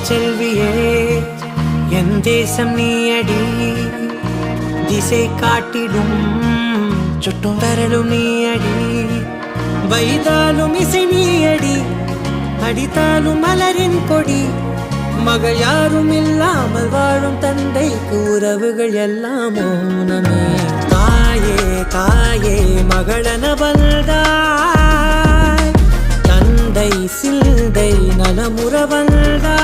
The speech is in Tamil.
செல்வியே என் தேசம் நீயடி திசை காட்டிடும் சுட்டும் வரலும் நீயடி வைதாலும் இசை நீயடி அடித்தாலும் மலரின் கொடி மகள் யாரும் இல்லாமல் வாழும் தந்தைக்கு உறவுகள் எல்லாம் மௌனமே தாயே தாயே மகளன வந்தாய் தந்தை சிந்தை நலமுற வந்தாய்